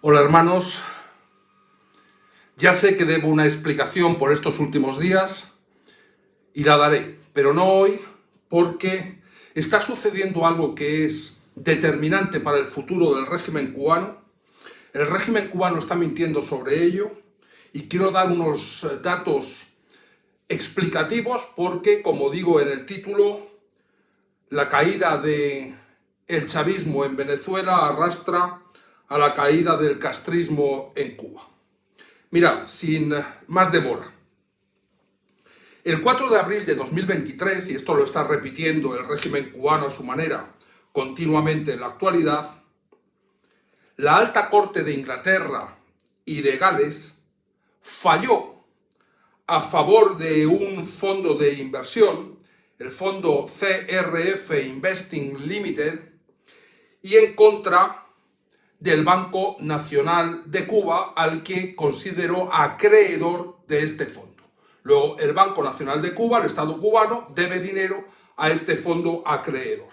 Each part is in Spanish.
Hola hermanos, ya sé que debo una explicación por estos últimos días y la daré, pero no hoy porque está sucediendo algo que es determinante para el futuro del régimen cubano. El régimen cubano está mintiendo sobre ello y quiero dar unos datos explicativos porque, como digo en el título, la caída del chavismo en Venezuela arrastra a la caída del castrismo en Cuba. Mirad, sin más demora, el 4 de abril de 2023, y esto lo está repitiendo el régimen cubano a su manera continuamente en la actualidad, la Alta Corte de Inglaterra y de Gales falló a favor de un fondo de inversión, el fondo CRF Investing Limited, y en contra del Banco Nacional de Cuba, al que consideró acreedor de este fondo. Luego, el Banco Nacional de Cuba, el Estado cubano, debe dinero a este fondo acreedor.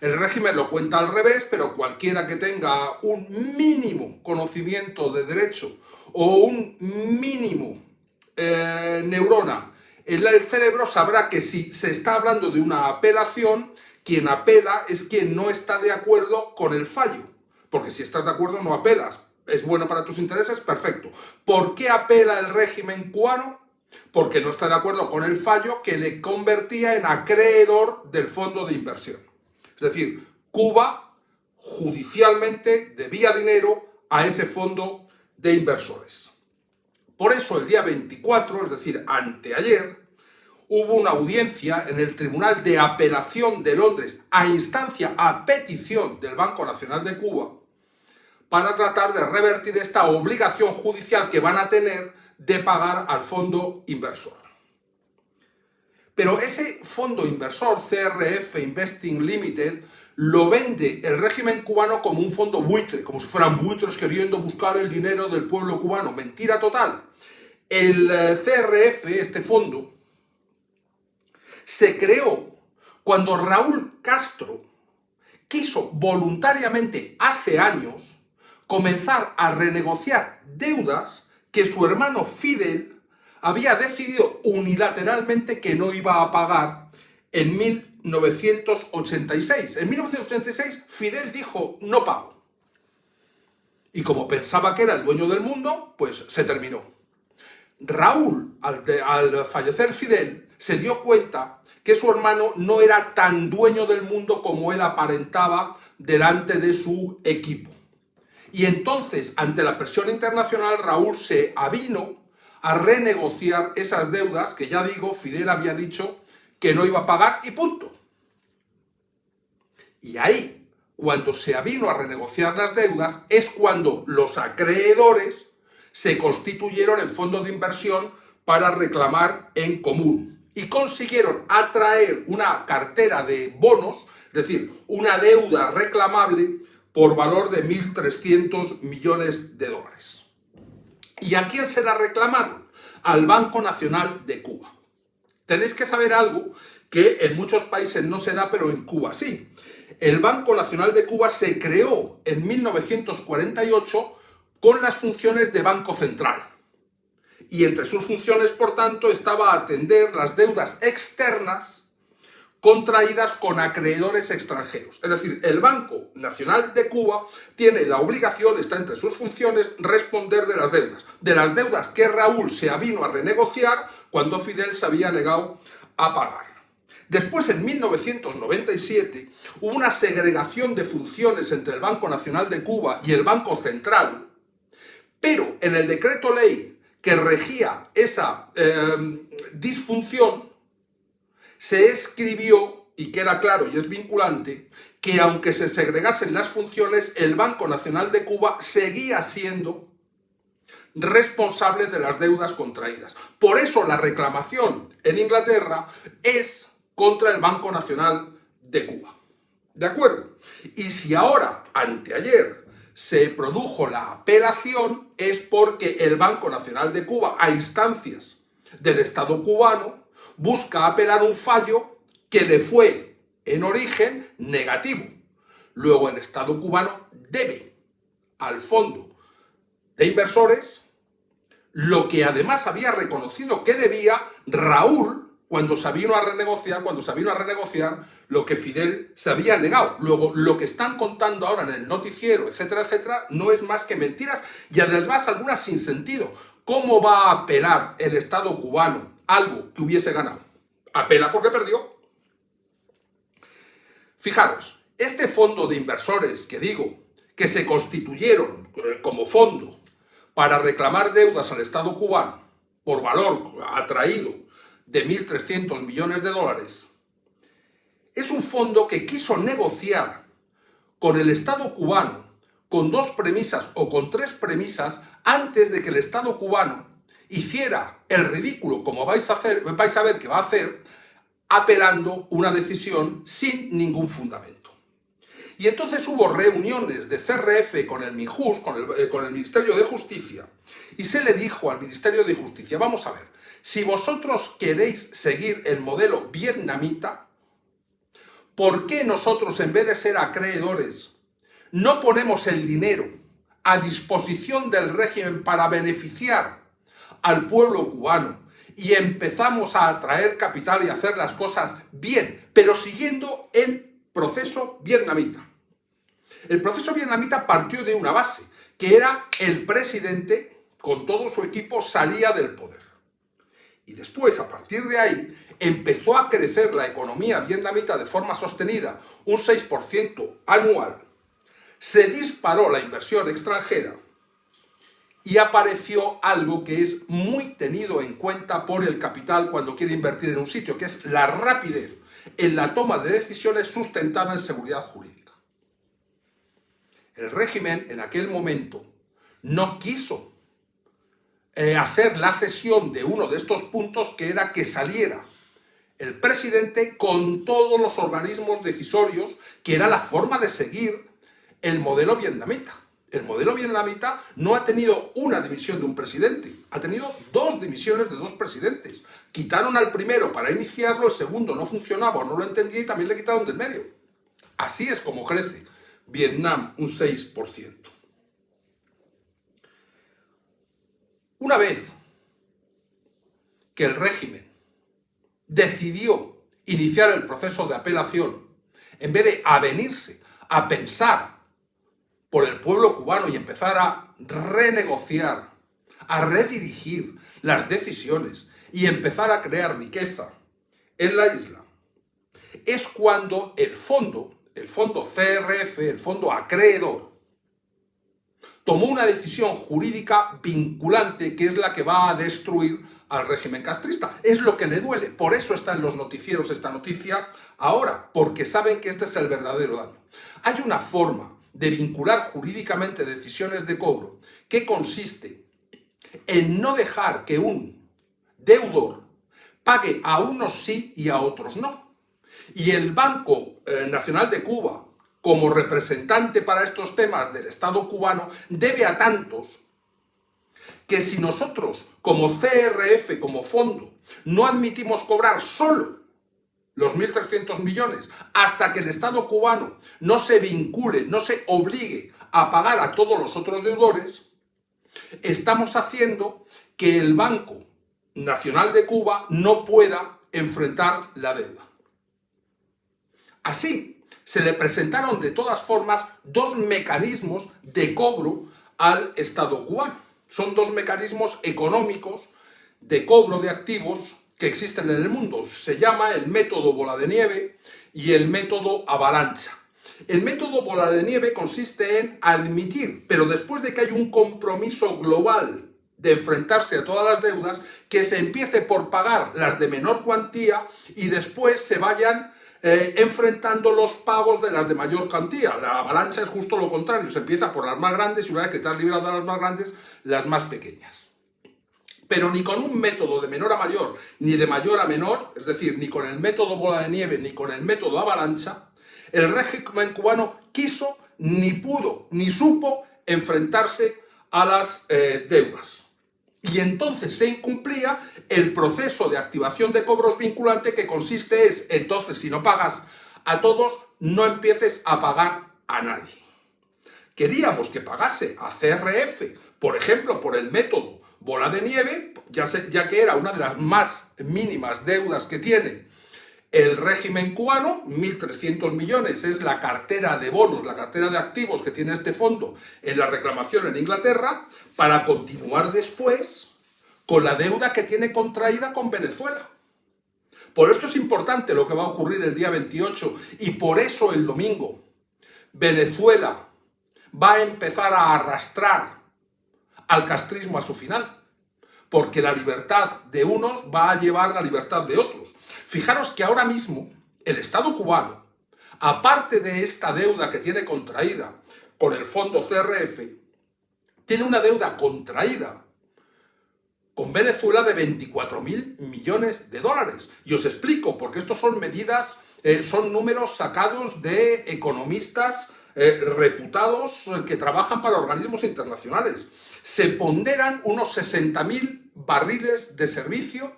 El régimen lo cuenta al revés, pero cualquiera que tenga un mínimo conocimiento de derecho o un mínimo neurona en el cerebro sabrá que si se está hablando de una apelación, quien apela es quien no está de acuerdo con el fallo. Porque si estás de acuerdo no apelas. ¿Es bueno para tus intereses? Perfecto. ¿Por qué apela el régimen cubano? Porque no está de acuerdo con el fallo que le convertía en acreedor del fondo de inversión. Es decir, Cuba judicialmente debía dinero a ese fondo de inversores. Por eso el día 24, es decir, anteayer, hubo una audiencia en el Tribunal de Apelación de Londres a petición del Banco Nacional de Cuba para tratar de revertir esta obligación judicial que van a tener de pagar al fondo inversor. Pero ese fondo inversor, CRF Investing Limited, lo vende el régimen cubano como un fondo buitre, como si fueran buitres queriendo buscar el dinero del pueblo cubano. Mentira total. El CRF, este fondo, se creó cuando Raúl Castro quiso voluntariamente hace años comenzar a renegociar deudas que su hermano Fidel había decidido unilateralmente que no iba a pagar en 1986. En 1986 Fidel dijo no pago. Y como pensaba que era el dueño del mundo, pues se terminó. Raúl, al fallecer Fidel, se dio cuenta que su hermano no era tan dueño del mundo como él aparentaba delante de su equipo. Y entonces, ante la presión internacional, Raúl se avino a renegociar esas deudas que, ya digo, Fidel había dicho que no iba a pagar y punto. Y ahí, cuando se avino a renegociar las deudas, es cuando los acreedores se constituyeron en fondos de inversión para reclamar en común. Y consiguieron atraer una cartera de bonos, es decir, una deuda reclamable por valor de 1.300 millones de dólares. ¿Y a quién se la reclamaron? Al Banco Nacional de Cuba. Tenéis que saber algo que en muchos países no se da, pero en Cuba sí. El Banco Nacional de Cuba se creó en 1948 con las funciones de Banco Central. Y entre sus funciones, por tanto, estaba atender las deudas externas contraídas con acreedores extranjeros. Es decir, el Banco Nacional de Cuba tiene la obligación, está entre sus funciones, responder de las deudas que Raúl se avino a renegociar cuando Fidel se había negado a pagar. Después, en 1997, hubo una segregación de funciones entre el Banco Nacional de Cuba y el Banco Central, pero en el decreto ley que regía esa disfunción, se escribió, y queda claro y es vinculante, que aunque se segregasen las funciones, el Banco Nacional de Cuba seguía siendo responsable de las deudas contraídas. Por eso la reclamación en Inglaterra es contra el Banco Nacional de Cuba. ¿De acuerdo? Y si ahora, anteayer, se produjo la apelación, es porque el Banco Nacional de Cuba, a instancias del Estado cubano, busca apelar un fallo que le fue, en origen, negativo. Luego el Estado cubano debe al fondo de inversores lo que además había reconocido que debía Raúl cuando se vino a renegociar lo que Fidel se había negado. Luego, lo que están contando ahora en el noticiero, etcétera, etcétera, no es más que mentiras y además algunas sin sentido. ¿Cómo va a apelar el Estado cubano algo que hubiese ganado? Apela porque perdió. Fijaros, este fondo de inversores que digo, que se constituyeron como fondo para reclamar deudas al Estado cubano por valor atraído de 1.300 millones de dólares, es un fondo que quiso negociar con el Estado cubano con dos premisas o con tres premisas antes de que el Estado cubano hiciera el ridículo, como vais a ver que va a hacer, apelando una decisión sin ningún fundamento. Y entonces hubo reuniones de CRF con el MIJUS, con el Ministerio de Justicia, y se le dijo al Ministerio de Justicia, vamos a ver, si vosotros queréis seguir el modelo vietnamita, ¿por qué nosotros, en vez de ser acreedores, no ponemos el dinero a disposición del régimen para beneficiar al pueblo cubano y empezamos a atraer capital y hacer las cosas bien, pero siguiendo el proceso vietnamita? El proceso vietnamita partió de una base, que era el presidente, con todo su equipo, salía del poder. Y después, a partir de ahí, empezó a crecer la economía vietnamita de forma sostenida, un 6% anual. Se disparó la inversión extranjera y apareció algo que es muy tenido en cuenta por el capital cuando quiere invertir en un sitio, que es la rapidez en la toma de decisiones sustentada en seguridad jurídica. El régimen en aquel momento no quiso hacer la cesión de uno de estos puntos, que era que saliera el presidente con todos los organismos decisorios, que era la forma de seguir el modelo vietnamita. El modelo vietnamita no ha tenido una dimisión de un presidente, ha tenido dos dimisiones de dos presidentes. Quitaron al primero para iniciarlo, el segundo no funcionaba o no lo entendía y también le quitaron del medio. Así es como crece Vietnam, un 6%. Una vez que el régimen decidió iniciar el proceso de apelación, en vez de avenirse a pensar por el pueblo cubano y empezar a renegociar, a redirigir las decisiones y empezar a crear riqueza en la isla, es cuando el fondo CRF, el fondo acreedor, tomó una decisión jurídica vinculante que es la que va a destruir al régimen castrista. Es lo que le duele. Por eso está en los noticieros esta noticia ahora, porque saben que este es el verdadero daño. Hay una forma de vincular jurídicamente decisiones de cobro que consiste en no dejar que un deudor pague a unos sí y a otros no. Y el Banco Nacional de Cuba, como representante para estos temas del Estado cubano, debe a tantos que si nosotros, como CRF, como fondo, no admitimos cobrar solo los 1.300 millones hasta que el Estado cubano no se vincule, no se obligue a pagar a todos los otros deudores, estamos haciendo que el Banco Nacional de Cuba no pueda enfrentar la deuda. Así, se le presentaron de todas formas dos mecanismos de cobro al Estado cubano. Son dos mecanismos económicos de cobro de activos que existen en el mundo. Se llama el método bola de nieve y el método avalancha. El método bola de nieve consiste en admitir, pero después de que hay un compromiso global de enfrentarse a todas las deudas, que se empiece por pagar las de menor cuantía y después se vayan enfrentando los pagos de las de mayor cuantía. La avalancha es justo lo contrario, se empieza por las más grandes y una vez que te has librado de las más grandes, las más pequeñas. Pero ni con un método de menor a mayor, ni de mayor a menor, es decir, ni con el método bola de nieve, ni con el método avalancha, el régimen cubano quiso, ni pudo, ni supo enfrentarse a las deudas. Y entonces se incumplía el proceso de activación de cobros vinculante, que consiste es, entonces, si no pagas a todos, no empieces a pagar a nadie. Queríamos que pagase a CRF Por ejemplo, por el método bola de nieve, ya que era una de las más mínimas deudas que tiene el régimen cubano, 1.300 millones es la cartera de bonos, la cartera de activos que tiene este fondo en la reclamación en Inglaterra, para continuar después con la deuda que tiene contraída con Venezuela. Por esto es importante lo que va a ocurrir el día 28 y por eso el domingo Venezuela va a empezar a arrastrar al castrismo a su final, porque la libertad de unos va a llevar la libertad de otros. Fijaros que ahora mismo el Estado cubano, aparte de esta deuda que tiene contraída con el fondo CRF, tiene una deuda contraída con Venezuela de 24.000 millones de dólares. Y os explico, porque estos son medidas, son números sacados de economistas reputados que trabajan para organismos internacionales. Se ponderan unos 60.000 barriles de servicio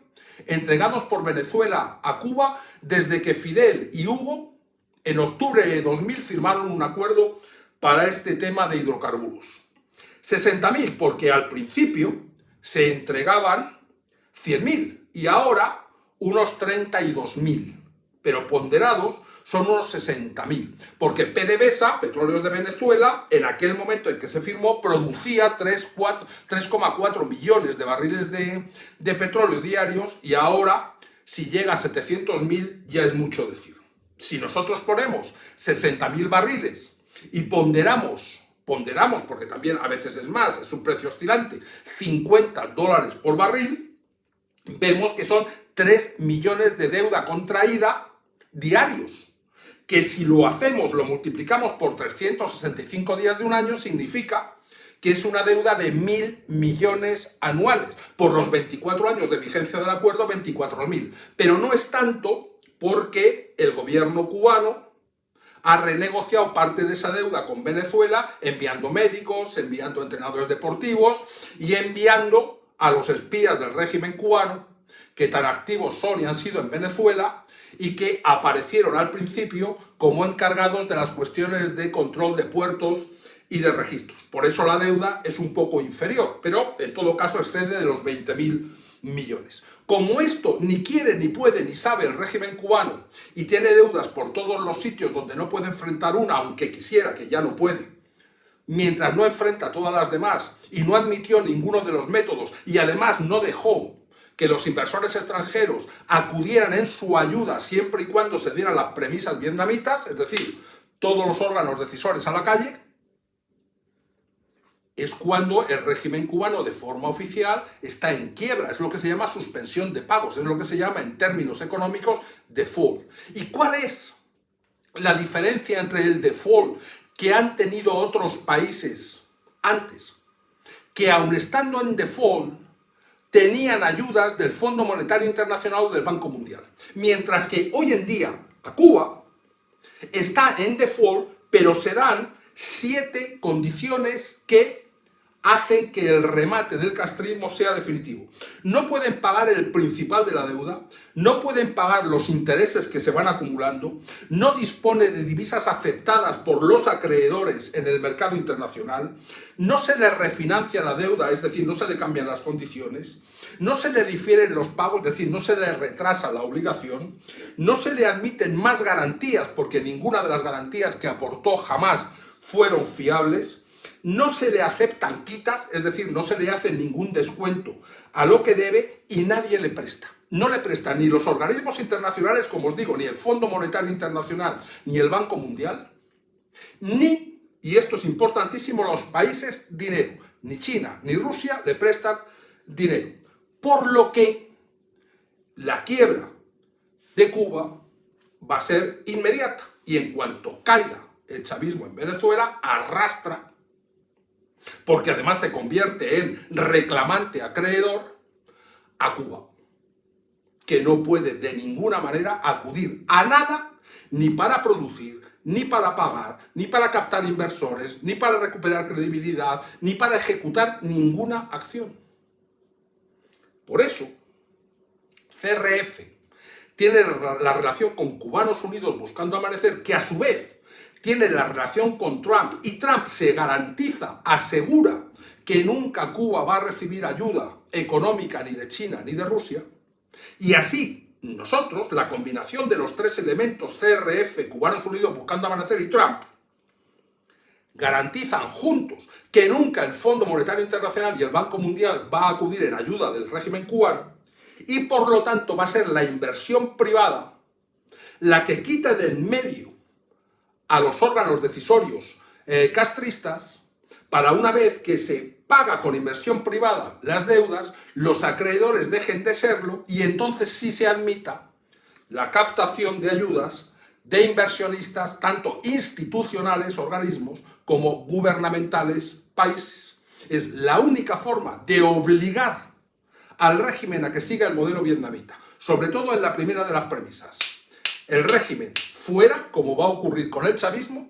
entregados por Venezuela a Cuba desde que Fidel y Hugo en octubre de 2000 firmaron un acuerdo para este tema de hidrocarburos. 60.000 porque al principio se entregaban 100.000 y ahora unos 32.000, pero ponderados son unos 60.000, porque PDVSA, Petróleos de Venezuela, en aquel momento en que se firmó, producía 3,4 millones de barriles de petróleo diarios y ahora, si llega a 700.000, ya es mucho decir. Si nosotros ponemos 60.000 barriles y ponderamos, porque también a veces es más, es un precio oscilante, $50 por barril, vemos que son 3 millones de deuda contraída diarios, que si lo hacemos, lo multiplicamos por 365 días de un año, significa que es una deuda de 1.000 millones anuales, por los 24 años de vigencia del acuerdo, 24.000. Pero no es tanto porque el gobierno cubano ha renegociado parte de esa deuda con Venezuela, enviando médicos, enviando entrenadores deportivos y enviando a los espías del régimen cubano, que tan activos son y han sido en Venezuela, y que aparecieron al principio como encargados de las cuestiones de control de puertos y de registros. Por eso la deuda es un poco inferior, pero en todo caso excede de los 20.000 millones. Como esto ni quiere, ni puede, ni sabe el régimen cubano y tiene deudas por todos los sitios donde no puede enfrentar una, aunque quisiera, que ya no puede, mientras no enfrenta todas las demás y no admitió ninguno de los métodos y además no dejó que los inversores extranjeros acudieran en su ayuda siempre y cuando se dieran las premisas vietnamitas, es decir, todos los órganos decisores a la calle, es cuando el régimen cubano de forma oficial está en quiebra. Es lo que se llama suspensión de pagos, es lo que se llama en términos económicos default. ¿Y cuál es la diferencia entre el default que han tenido otros países antes? Que aun estando en default, tenían ayudas del Fondo Monetario Internacional o del Banco Mundial. Mientras que hoy en día, a Cuba, está en default, pero se dan 7 condiciones que hacen que el remate del castrismo sea definitivo. No pueden pagar el principal de la deuda, no pueden pagar los intereses que se van acumulando, no dispone de divisas aceptadas por los acreedores en el mercado internacional, no se le refinancia la deuda, es decir, no se le cambian las condiciones, no se le difieren los pagos, es decir, no se le retrasa la obligación, no se le admiten más garantías, porque ninguna de las garantías que aportó jamás fueron fiables, no se le aceptan quitas, es decir, no se le hace ningún descuento a lo que debe y nadie le presta. No le prestan ni los organismos internacionales, como os digo, ni el Fondo Monetario Internacional, ni el Banco Mundial, ni, y esto es importantísimo, los países dinero. Ni China ni Rusia le prestan dinero. Por lo que la quiebra de Cuba va a ser inmediata y en cuanto caiga el chavismo en Venezuela, arrastra, porque además se convierte en reclamante acreedor a Cuba, que no puede de ninguna manera acudir a nada, ni para producir, ni para pagar, ni para captar inversores, ni para recuperar credibilidad, ni para ejecutar ninguna acción. Por eso, CRF tiene la relación con Cubanos Unidos Buscando Amanecer, que a su vez tiene la relación con Trump, y Trump se garantiza, asegura que nunca Cuba va a recibir ayuda económica ni de China ni de Rusia, y así nosotros, la combinación de los tres elementos CRF, Cubanos Unidos Buscando Amanecer y Trump, garantizan juntos que nunca el Fondo Monetario Internacional y el Banco Mundial va a acudir en ayuda del régimen cubano, y por lo tanto va a ser la inversión privada la que quite de en medio a los órganos decisorios castristas, para una vez que se paga con inversión privada las deudas, los acreedores dejen de serlo y entonces sí se admita la captación de ayudas de inversionistas, tanto institucionales, organismos, como gubernamentales, países. Es la única forma de obligar al régimen a que siga el modelo vietnamita, sobre todo en la primera de las premisas. El régimen fuera, como va a ocurrir con el chavismo,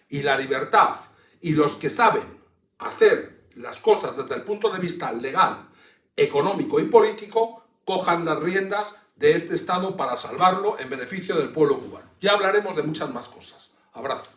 y la libertad y los que saben hacer las cosas desde el punto de vista legal, económico y político, cojan las riendas de este Estado para salvarlo en beneficio del pueblo cubano. Ya hablaremos de muchas más cosas. Abrazo.